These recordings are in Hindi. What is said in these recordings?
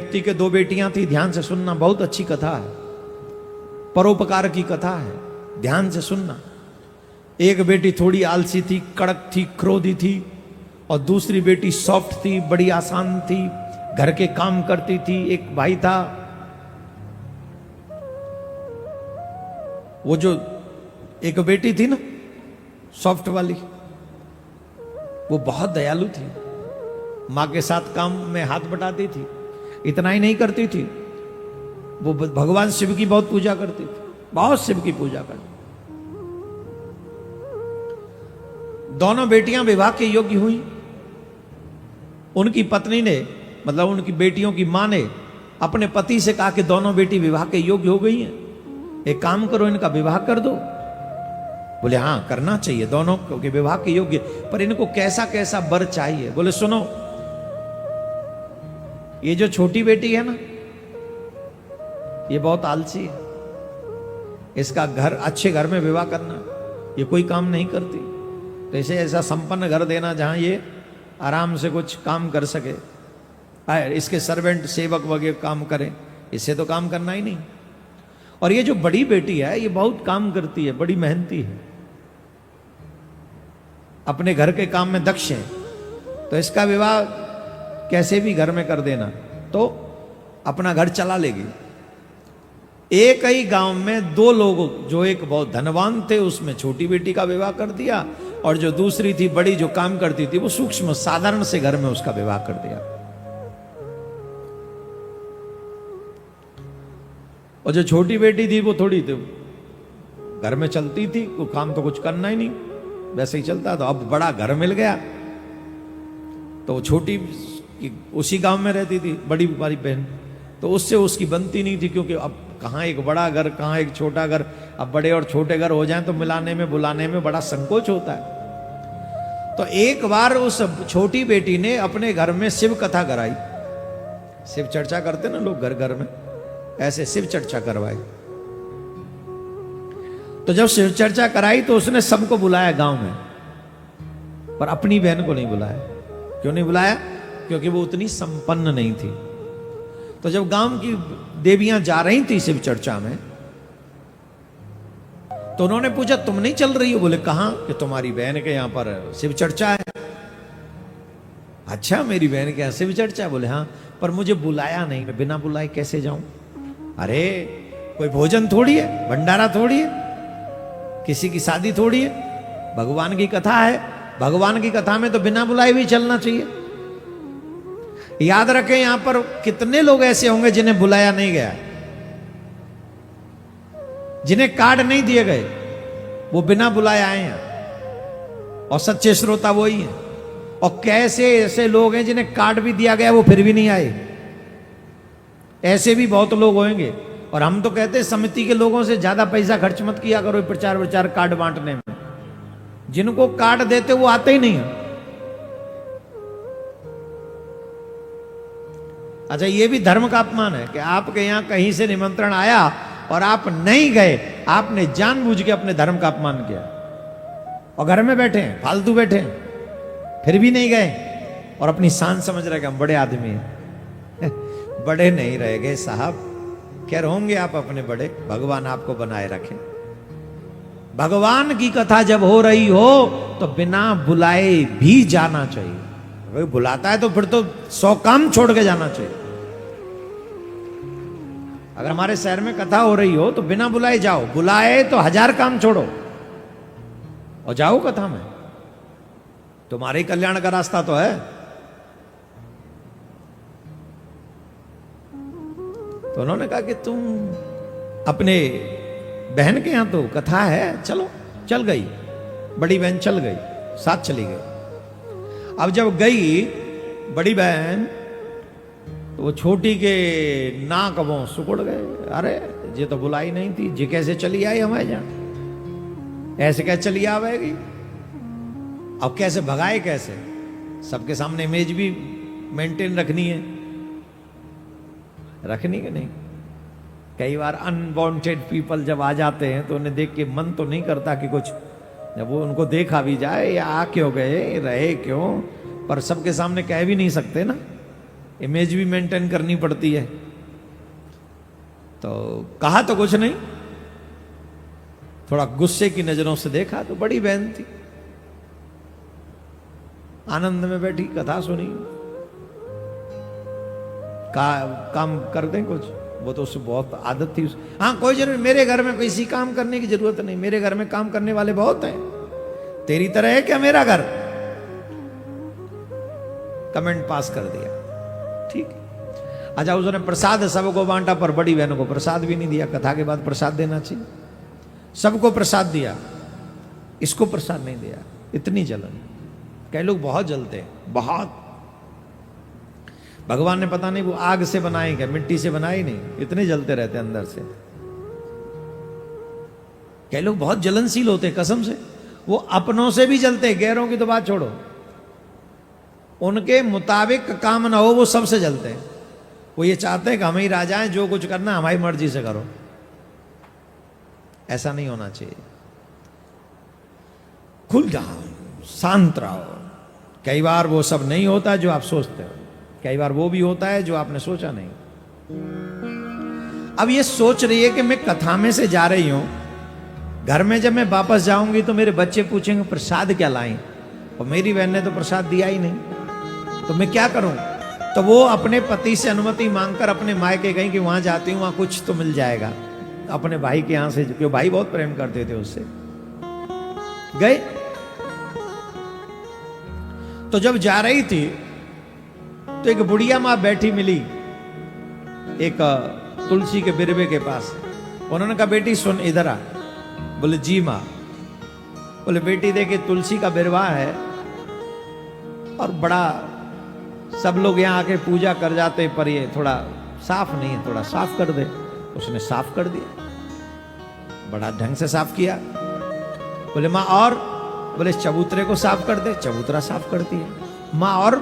व्यक्ति के दो बेटियां थी, ध्यान से सुनना, बहुत अच्छी कथा है, परोपकार की कथा है, ध्यान से सुनना। एक बेटी थोड़ी आलसी थी, कड़क थी, क्रोधी थी, और दूसरी बेटी सॉफ्ट थी, बड़ी आसान थी, घर के काम करती थी। एक भाई था, वो जो एक बेटी थी ना सॉफ्ट वाली, वो बहुत दयालु थी, मां के साथ काम में हाथ बटाती थी। इतना ही नहीं करती थी, वो भगवान शिव की बहुत पूजा करती थी, बहुत शिव की पूजा करती। दोनों बेटियां विवाह के योग्य हुई। उनकी पत्नी ने, मतलब उनकी बेटियों की मां ने अपने पति से कहा कि दोनों बेटी विवाह के योग्य हो गई हैं, एक काम करो, इनका विवाह कर दो। बोले हाँ करना चाहिए दोनों, क्योंकि विवाह के योग्य, पर इनको कैसा कैसा वर चाहिए। बोले सुनो, ये जो छोटी बेटी है ना, ये बहुत आलसी है, इसका घर, अच्छे घर में विवाह करना, ये कोई काम नहीं करती, तो इसे ऐसा संपन्न घर देना जहां ये आराम से कुछ काम कर सके, इसके सर्वेंट सेवक वगैरह काम करें, इससे तो काम करना ही नहीं। और ये जो बड़ी बेटी है, ये बहुत काम करती है, बड़ी मेहनती है, अपने घर के काम में दक्ष है, तो इसका विवाह कैसे भी घर में कर देना तो अपना घर चला लेगी। एक ही गांव में दो लोग, जो एक बहुत धनवान थे, उसमें छोटी बेटी का विवाह कर दिया, और जो दूसरी थी बड़ी, जो काम करती थी, वो सूक्ष्म साधारण से घर में उसका विवाह कर दिया। और जो छोटी बेटी थी वो थोड़ी थी, घर में चलती थी, वो काम तो कुछ करना ही नहीं, वैसे ही चलता। तो अब बड़ा घर मिल गया, तो वो छोटी उसी गांव में रहती थी, बड़ी वाली बहन, तो उससे उसकी बनती नहीं थी, क्योंकि अब कहाँ एक बड़ा घर, कहाँ एक छोटा घर, अब बड़े और छोटे घर हो जाएं तो मिलाने में बुलाने में बड़ा संकोच होता है। तो एक बार उस छोटी बेटी ने अपने घर में शिव कथा कराई, शिव चर्चा करते ना लोग घर घर में, ऐसे शिव चर्चा करवाई। तो जब शिव चर्चा कराई तो उसने सबको बुलाया गांव में, पर अपनी बहन को नहीं बुलाया। क्यों नहीं बुलाया? क्योंकि वो उतनी संपन्न नहीं थी। तो जब गांव की देवियां जा रही थी शिव चर्चा में, तो उन्होंने पूछा तुम नहीं चल रही हो? बोले कहां? कि तुम्हारी बहन के यहां पर शिव चर्चा है। अच्छा मेरी बहन के यहां शिव चर्चा? बोले हाँ, पर मुझे बुलाया नहीं, मैं बिना बुलाए कैसे जाऊं? अरे कोई भोजन थोड़ी है, भंडारा थोड़ी है, किसी की शादी थोड़ी है, भगवान की कथा है, भगवान की कथा में तो बिना बुलाए भी चलना चाहिए। याद रखें, यहां पर कितने लोग ऐसे होंगे जिन्हें बुलाया नहीं गया, जिन्हें कार्ड नहीं दिए गए, वो बिना बुलाए आए हैं, और सच्चे श्रोता वो ही हैं। और कैसे ऐसे लोग हैं जिन्हें कार्ड भी दिया गया वो फिर भी नहीं आए, ऐसे भी बहुत लोग होंगे। और हम तो कहते हैं समिति के लोगों से ज्यादा पैसा खर्च मत किया करो प्रचार प्रचार कार्ड बांटने में। जिनको कार्ड देते वो आते ही नहीं है। अच्छा ये भी धर्म का अपमान है कि आपके यहां कहीं से निमंत्रण आया और आप नहीं गए, आपने जानबूझ के अपने धर्म का अपमान किया, और घर में बैठे हैं, फालतू बैठे हैं, फिर भी नहीं गए, और अपनी शान समझ रहे कि हम बड़े आदमी हैं। बड़े नहीं रह गए साहब, क्या होंगे आप अपने बड़े? भगवान आपको बनाए रखे। भगवान की कथा जब हो रही हो तो बिना बुलाए भी जाना चाहिए। कोई बुलाता है तो फिर तो 100 काम छोड़ के जाना चाहिए। अगर हमारे शहर में कथा हो रही हो तो बिना बुलाए जाओ, बुलाए तो 1000 काम छोड़ो और जाओ कथा में, तुम्हारे कल्याण का रास्ता तो है। तो उन्होंने कहा कि तुम अपने बहन के यहां तो कथा है, चलो। चल गई, बड़ी बहन चल गई, साथ चली गई। अब जब गई बड़ी बहन तो वो छोटी के नाक वो सुकड़ गए। अरे ये तो बुलाई नहीं थी, जी कैसे चली आई हमारे यहां, ऐसे कैसे चली आवेगी? अब कैसे भगाए, कैसे? सबके सामने इमेज भी मेंटेन रखनी है, रखनी कि नहीं? कई बार अनवांटेड पीपल जब आ जाते हैं तो उन्हें देख के मन तो नहीं करता कि कुछ, जब वो उनको देखा भी जाए, या आ क्यों गए, रहे क्यों, पर सबके सामने कह भी नहीं सकते ना, इमेज भी मेंटेन करनी पड़ती है। तो कहा तो कुछ नहीं, थोड़ा गुस्से की नजरों से देखा तो बड़ी बहन थी, आनंद में बैठी कथा सुनी, काम कर दें कुछ, वो तो उससे बहुत आदत थी। हाँ कोई जरूर, मेरे घर में किसी काम करने की जरूरत नहीं, मेरे घर में काम करने वाले बहुत हैं, तेरी तरह है क्या मेरा घर? कमेंट पास कर दिया, ठीक। अच्छा उसने प्रसाद सबको बांटा, पर बड़ी बहनों को प्रसाद भी नहीं दिया। कथा के बाद प्रसाद देना चाहिए, सबको प्रसाद दिया, इसको प्रसाद नहीं दिया। इतनी जलन, कई लोग बहुत जलते हैं, बहुत। भगवान ने पता नहीं वो आग से बनाए क्या, मिट्टी से बनाए नहीं, इतने जलते रहते अंदर से। कई लोग बहुत जलनशील होते, कसम से। वो अपनों से भी जलते, गैरों की तो बात छोड़ो, उनके मुताबिक काम ना हो वो सबसे जलते हैं। वो ये चाहते हैं कि हम ही राजा हैं, जो कुछ करना हमारी मर्जी से करो। ऐसा नहीं होना चाहिए। खुल जाओ, शांत रहो। कई बार वो सब नहीं होता जो आप सोचते हो, कई बार वो भी होता है जो आपने सोचा नहीं। अब ये सोच रही है कि मैं कथा में से जा रही हूं, घर में जब मैं वापस जाऊंगी तो मेरे बच्चे पूछेंगे प्रसाद क्या लाएं, और मेरी बहन ने तो प्रसाद दिया ही नहीं, तो मैं क्या करूं? तो वो अपने पति से अनुमति मांगकर अपने मायके गई कि वहां जाती हूं, वहां कुछ तो मिल जाएगा। अपने भाई के यहां से, क्योंकि भाई बहुत प्रेम करते थे उससे, गए। तो जब जा रही थी तो एक बुढ़िया माँ बैठी मिली एक तुलसी के बिरबे के पास। उन्होंने कहा बेटी सुन इधर आ। बोले जी माँ। बोले बेटी देखे तुलसी का बिरवा है और बड़ा सब लोग यहाँ आके पूजा कर जाते, पर ये थोड़ा साफ नहीं है, थोड़ा साफ कर दे। उसने साफ कर दिया, बड़ा ढंग से साफ किया। बोले माँ और? बोले चबूतरे को साफ कर दे। चबूतरा साफ कर दिया। माँ और?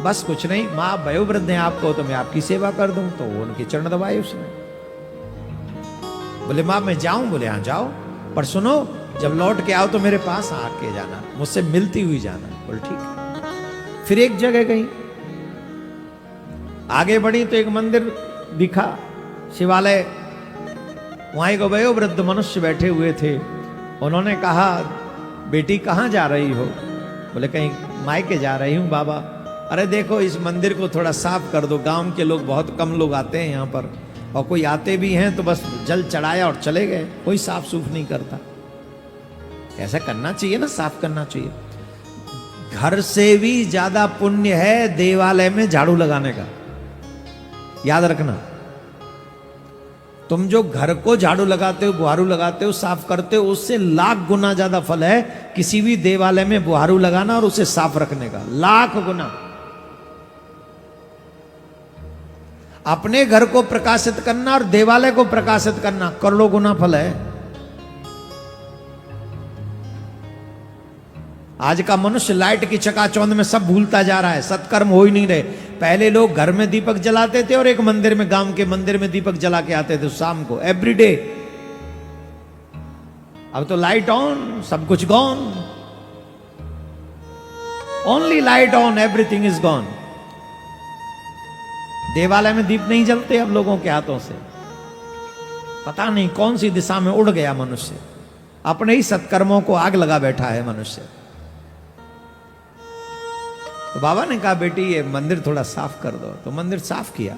बस कुछ नहीं माँ, वयोवृद्ध हैं आपको तो मैं आपकी सेवा कर दूं। तो वो उनके चरण दबाए उसने। बोले माँ मैं जाऊं? बोले हाँ जाओ, पर सुनो जब लौट के आओ तो मेरे पास आके जाना, मुझसे मिलती हुई जाना। बोले ठीक है। फिर एक जगह गई, आगे बढ़ी तो एक मंदिर दिखा, शिवालय। वहां एक वयोवृद्ध मनुष्य बैठे हुए थे। उन्होंने कहा बेटी कहाँ जा रही हो? बोले कहीं मायके जा रही हूँ बाबा। अरे देखो इस मंदिर को थोड़ा साफ कर दो, गांव के लोग बहुत कम लोग आते हैं यहाँ पर, और कोई आते भी हैं तो बस जल चढ़ाया और चले गए, कोई साफ सूफ नहीं करता। ऐसा करना चाहिए ना, साफ करना चाहिए। घर से भी ज्यादा पुण्य है देवालय में झाड़ू लगाने का, याद रखना। तुम जो घर को झाड़ू लगाते हो, बुहारू लगाते हो, साफ करते हो, उससे लाख गुना ज्यादा फल है किसी भी देवालय में बुहारू लगाना और उसे साफ रखने का, लाख गुना। अपने घर को प्रकाशित करना और देवालय को प्रकाशित करना करोड़ों गुना फल है। आज का मनुष्य लाइट की चकाचौंध में सब भूलता जा रहा है, सत्कर्म हो ही नहीं रहे। पहले लोग घर में दीपक जलाते थे और एक मंदिर में, गांव के मंदिर में दीपक जला के आते थे शाम को, एवरीडे। अब तो लाइट ऑन, सब कुछ gone, only light on, everything is gone. देवालय में दीप नहीं जलते अब लोगों के हाथों से। पता नहीं कौन सी दिशा में उड़ गया मनुष्य, अपने ही सत्कर्मों को आग लगा बैठा है मनुष्य। तो बाबा ने कहा बेटी ये मंदिर थोड़ा साफ कर दो। तो मंदिर साफ किया,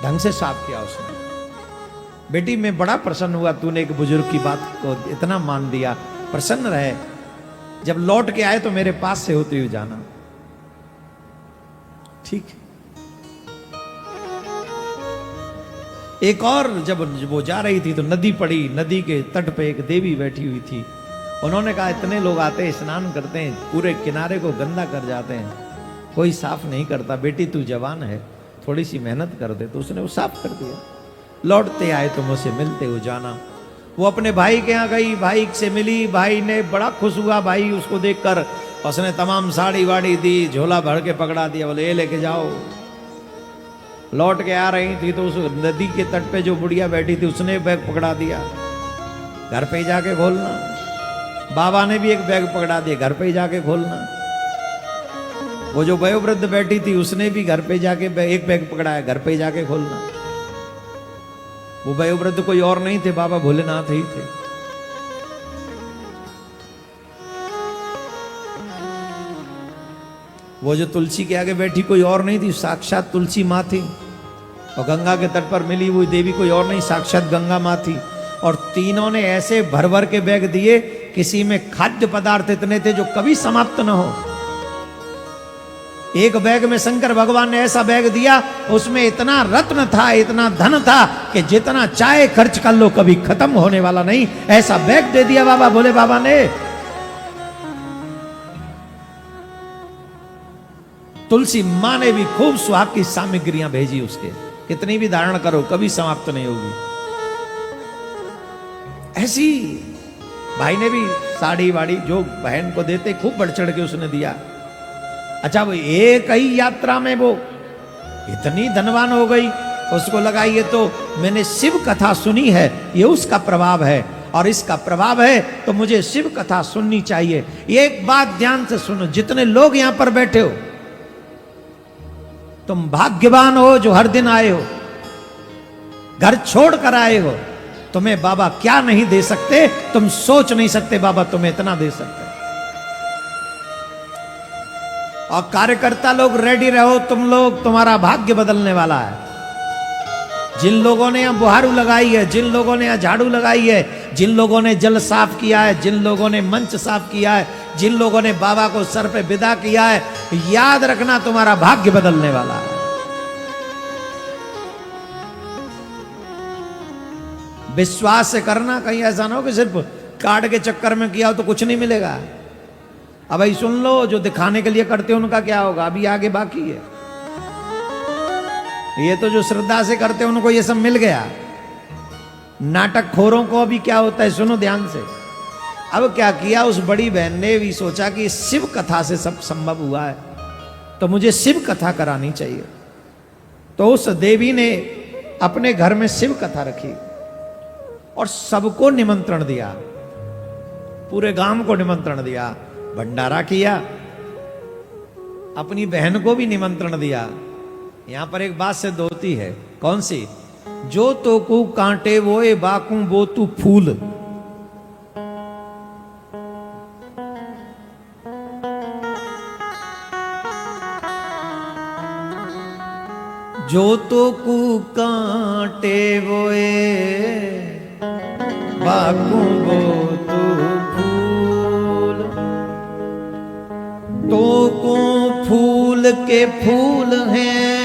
ढंग से साफ किया उसने। बेटी मैं बड़ा प्रसन्न हुआ, तूने एक बुजुर्ग की बात को इतना मान दिया, प्रसन्न रहे। जब लौट के आए तो मेरे पास से होते हुए जाना। ठीक। एक और जब वो जा रही थी तो नदी पड़ी, नदी के तट पे एक देवी बैठी हुई थी। उन्होंने कहा इतने लोग आते हैं, स्नान करते हैं, पूरे किनारे को गंदा कर जाते हैं, कोई साफ नहीं करता। बेटी तू जवान है, थोड़ी सी मेहनत कर दे। तो उसने वो साफ कर दिया। लौटते आए तो मुझसे मिलते हुए जाना। वो अपने भाई के यहाँ गई, भाई से मिली, भाई ने बड़ा खुश हुआ भाई उसको देखकर। उसने तमाम साड़ी वाड़ी दी, झोला भर के पकड़ा दिया, बोले ये लेके जाओ। लौट के आ रही थी तो उस नदी के तट पे जो बुढ़िया बैठी थी उसने बैग पकड़ा दिया, घर पे ही जाके खोलना। बाबा ने भी एक बैग पकड़ा दिया, घर पे ही जाके खोलना। वो जो वयोवृद्ध बैठी थी उसने भी घर पे जाके एक बैग पकड़ा है, घर पे जाके खोलना। वो वयोवृद्ध कोई और नहीं थे, बाबा भोलेनाथ ही थे। वो जो तुलसी के आगे बैठी कोई और नहीं थी, साक्षात तुलसी माँ थी। और गंगा के तट पर मिली हुई देवी कोई और नहीं, साक्षात गंगा माँ थी। और तीनों ने ऐसे भर भर के बैग दिए, किसी में खाद्य पदार्थ इतने थे जो कभी समाप्त न हो। एक बैग में शंकर भगवान ने ऐसा बैग दिया, उसमें इतना रत्न था, इतना धन था कि जितना चाहे खर्च कर लो कभी खत्म होने वाला नहीं, ऐसा बैग दे दिया बाबा भोले बाबा ने। तुलसी मां ने भी खूब सुहाग की सामग्रियां भेजी उसके, कितनी भी धारण करो कभी समाप्त नहीं होगी। ऐसी भाई ने भी साड़ी वाड़ी जो बहन को देते खूब बढ़ चढ़ के उसने दिया। अच्छा, वो एक ही यात्रा में वो इतनी धनवान हो गई, उसको लगा ये तो मैंने शिव कथा सुनी है, ये उसका प्रभाव है और इसका प्रभाव है तो मुझे शिव कथा सुननी चाहिए। एक बात ध्यान से सुनो, जितने लोग यहां पर बैठे हो, तुम भाग्यवान हो जो हर दिन आए हो, घर छोड़ कर आए हो। तुम्हें बाबा क्या नहीं दे सकते, तुम सोच नहीं सकते बाबा तुम्हें इतना दे सकते। और कार्यकर्ता लोग रेडी रहो, तुम लोग, तुम्हारा भाग्य बदलने वाला है। जिन लोगों ने यहां बुहारू लगाई है, जिन लोगों ने यहां झाड़ू लगाई है, जिन लोगों ने जल साफ किया है, जिन लोगों ने मंच साफ किया है, जिन लोगों ने बाबा को सर पे विदा किया है, याद रखना तुम्हारा भाग्य बदलने वाला है। विश्वास से करना, कहीं ऐसा ना हो कि सिर्फ कार्ड के चक्कर में किया हो तो कुछ नहीं मिलेगा। अब भाई सुन लो, जो दिखाने के लिए करते हो उनका क्या होगा, अभी आगे बाकी है। ये तो जो श्रद्धा से करते हैं उनको ये सब मिल गया। नाटक खोरों को अभी क्या होता है, सुनो ध्यान से। अब क्या किया, उस बड़ी बहन ने भी सोचा कि शिव कथा से सब संभव हुआ है, तो मुझे शिव कथा करानी चाहिए। तो उस देवी ने अपने घर में शिव कथा रखी और सबको निमंत्रण दिया, पूरे गांव को निमंत्रण दिया, भंडारा किया, अपनी बहन को भी निमंत्रण दिया। यहां पर एक बात सिद्ध होती है, कौन सी? जो तो को कांटे वो बाकू वो तू फूल। जो तो को कांटे वोए बाकू वो तू फूल। तो को फूल के फूल हैं,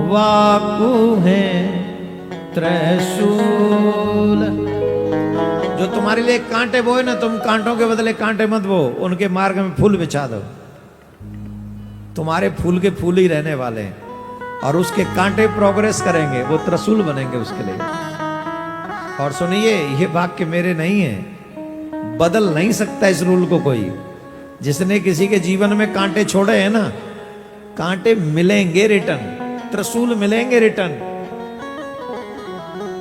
वाकू हैं त्रिशूल। जो तुम्हारे लिए कांटे बोए ना, तुम कांटों के बदले कांटे मत बो, उनके मार्ग में फूल बिछा दो। तुम्हारे फूल के फूल ही रहने वाले हैं और उसके कांटे प्रोग्रेस करेंगे, वो त्रिशूल बनेंगे उसके लिए। और सुनिए, ये वाक्य मेरे नहीं है, बदल नहीं सकता इस रूल को कोई। जिसने किसी के जीवन में कांटे छोड़े हैं ना, कांटे मिलेंगे रिटर्न, त्रिशूल मिलेंगे रिटर्न,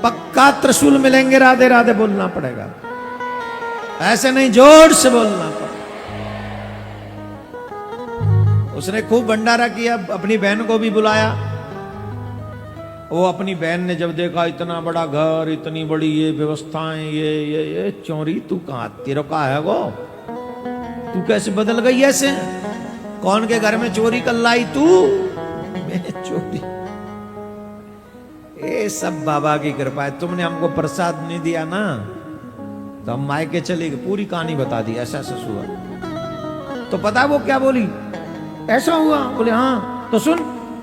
पक्का त्रिशूल मिलेंगे। राधे राधे बोलना पड़ेगा, ऐसे नहीं जोर से बोलना पड़ेगा। उसने खूब भंडारा किया, अपनी बहन को भी बुलाया। वो अपनी बहन ने जब देखा इतना बड़ा घर, इतनी बड़ी ये व्यवस्थाएं, ये चोरी, तू कहां, तेरा का है वो, तू कैसे बदल गई ऐसे? कौन के घर में चोरी कर लाई तू? मैं चोरी? ये सब बाबा की कृपा है। तुमने हमको प्रसाद नहीं दिया ना, तो हम मायके चले गए, पूरी कहानी बता दी, ऐसा ऐसा हुआ। तो पता वो क्या बोली, ऐसा हुआ? बोले हाँ। तो सुन,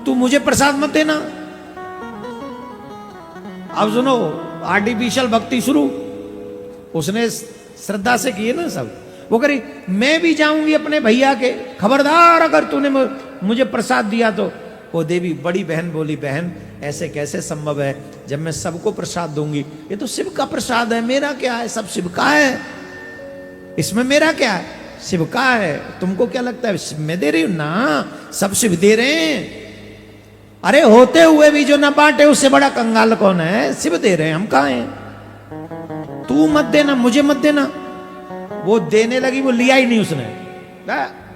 तू मुझे प्रसाद मत देना। अब सुनो, आर्टिफिशियल भक्ति शुरू उसने श्रद्धा से की है ना सब। वो करी, मैं भी जाऊंगी अपने भैया के, खबरदार अगर तूने मुझे प्रसाद दिया तो। वो देवी बड़ी बहन बोली, बहन ऐसे कैसे संभव है, जब मैं सबको प्रसाद दूंगी? ये तो शिव का प्रसाद है, मेरा क्या है, सब शिव का है, इसमें मेरा क्या है, शिव का है। तुमको क्या लगता है मैं दे रही हूं ना? सब शिव दे रहे हैं। अरे होते हुए भी जो ना बांटे उससे बड़ा कंगाल कौन है? शिव दे रहे हैं, हम कहां हैं? तू मत देना, मुझे मत देना। वो देने लगी, वो लिया ही नहीं उसने।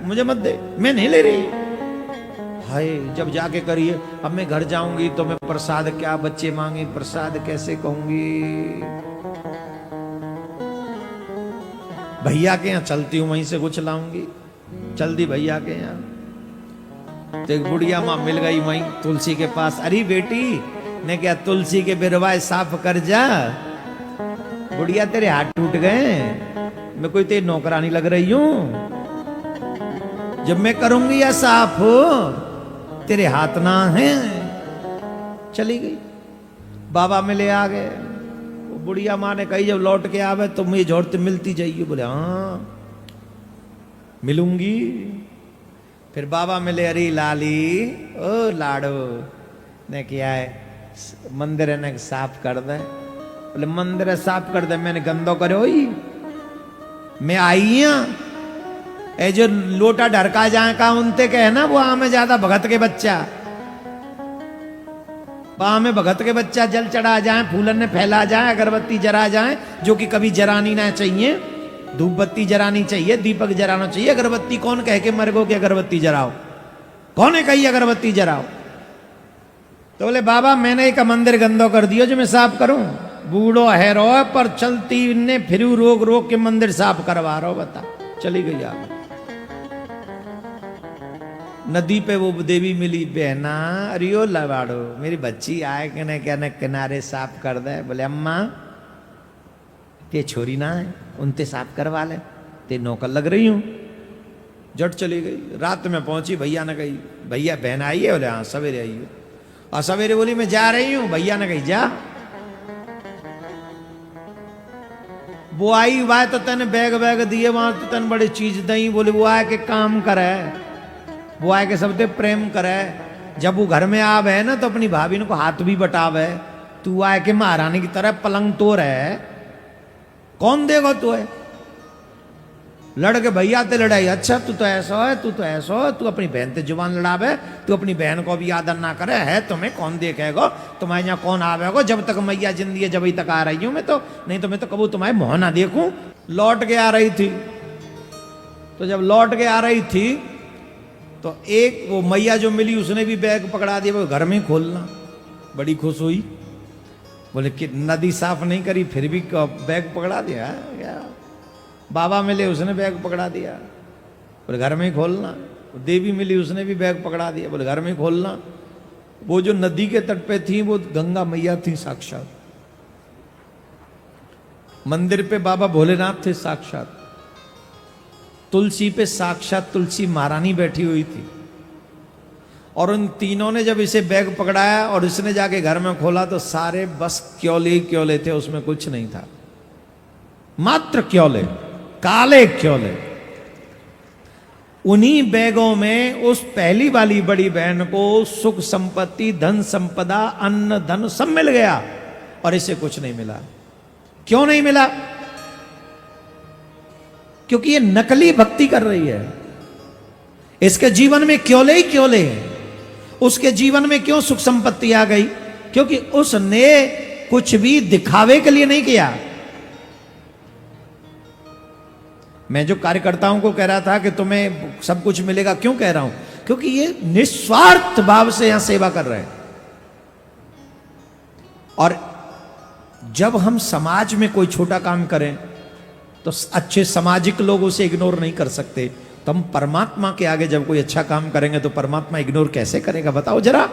मुझे मत दे, मैं नहीं ले रही। हाय, जब जाके करिए, अब मैं घर जाऊंगी तो मैं प्रसाद क्या, बच्चे मांगे प्रसाद कैसे कहूंगी। भैया के यहाँ चलती हूं, वहीं से कुछ लाऊंगी। चल दी भैया के यहाँ, तो एक बुढ़िया माँ मिल गई वहीं तुलसी के पास। अरे बेटी ने क्या, तुलसी के बिरवाए साफ कर जा। बुढ़िया तेरे हाथ टूट गए, मैं कोई तेरी नौकरानी लग रही हूं? जब मैं करूंगी या साफ हो, तेरे हाथ ना है। चली गई, बाबा मिले आ गए। बुढ़िया माँ ने कही जब लौट के आवे तो मुझे जरूरत मिलती जाइए। बोले हाँ मिलूंगी। फिर बाबा मिले, अरे लाली ओ लाडो ने किया है, मंदिर ने साफ कर दे। बोले मंदिर साफ कर दे, मैंने गंदो करो ही, मैं आई हूं। ए जो लोटा ढरका जाए का उनते कहे ना, वो आमे ज्यादा भगत के बच्चा, वहां में भगत के बच्चा जल चढ़ा जाए, फूलन ने फैला जाए, अगरबत्ती जरा जाए, जो कि कभी जरानी ना चाहिए। धूप बत्ती जरानी चाहिए, दीपक जराना चाहिए। अगरबत्ती कौन कह के मर गो कि अगरबत्ती जराओ? कौन है कही अगरबत्ती जराओ? तो बोले बाबा मैंने एक मंदिर गंदो कर दियो, जो मैं साफ करूं? बूढ़ो है रो पर चलती ने फिर रोक रोक के मंदिर साफ करवा रहा हो। बता, चली गई आगे। नदी पे वो देवी मिली, बहना रियो लवाड़ो, मेरी बच्ची आए कि न क्या न किनारे साफ कर दे। बोले अम्मा ते छोरी ना है, उनते साफ करवा ले, ते नौकर लग रही हूं। जट चली गई। रात में पहुंची, भैया ने कही भैया बहन आई है? बोले हाँ सवेरे आई है। और सवेरे बोली मैं जा रही हूं। भैया ने कही जा। वो आई वाह तो तेने बैग बैग दिए, वहां तो तेने बड़ी चीज दई। बोले वो आए के काम करे, वो आए के सबसे प्रेम करे। जब वो घर में आवे ना तो अपनी भाभी को हाथ भी बटावे। तू आए के महारानी की तरह पलंग तोड़ है, कौन देगा तू है? लड़के भैया ते लड़ाई। अच्छा तू तो ऐसा है, तू तो ऐसा है, तू अपनी बहन ते जुबान लड़ावे, तू अपनी बहन को भी आदर ना करे है, तुम्हें कौन देखेगा? तुम्हारे यहाँ कौन आवेगा? जब तक मैया जिंदी है जब तक आ रही हूं मैं तो, नहीं तो मैं तो कबू तुम्हारे मुंह ना देखूं। लौट के आ रही थी, तो जब लौट के आ रही थी तो एक वो मैया जो मिली उसने भी बैग पकड़ा दिया, वो घर में खोलना। बड़ी खुश हुई। बोले कि नदी साफ नहीं करी फिर भी बैग पकड़ा दिया क्या? बाबा मिले उसने बैग पकड़ा दिया। बोले घर में ही खोलना। देवी मिली उसने भी बैग पकड़ा दिया। बोले घर में ही खोलना। वो जो नदी के तट पे थी वो गंगा मैया थी साक्षात। मंदिर पे बाबा भोलेनाथ थे साक्षात। तुलसी पे साक्षात तुलसी महारानी बैठी हुई थी। और उन तीनों ने जब इसे बैग पकड़ाया और इसने जाके घर में खोला तो सारे बस क्योले क्योले थे, उसमें कुछ नहीं था, मात्र क्योले, काले क्योले। उन्हीं बैगों में उस पहली वाली बड़ी बहन को सुख संपत्ति, धन संपदा, अन्न धन सब मिल गया और इसे कुछ नहीं मिला। क्यों नहीं मिला? क्योंकि ये नकली भक्ति कर रही है। इसके जीवन में क्योले ही क्योले हैं। उसके जीवन में क्यों सुख संपत्ति आ गई? क्योंकि उसने कुछ भी दिखावे के लिए नहीं किया। मैं जो कार्यकर्ताओं को कह रहा था कि तुम्हें सब कुछ मिलेगा, क्यों कह रहा हूं? क्योंकि ये निस्वार्थ भाव से यहां सेवा कर रहे हैं। और जब हम समाज में कोई छोटा काम करें तो अच्छे सामाजिक लोग उसे इग्नोर नहीं कर सकते। तो हम परमात्मा के आगे जब कोई अच्छा काम करेंगे तो परमात्मा इग्नोर कैसे करेगा? बताओ जरा।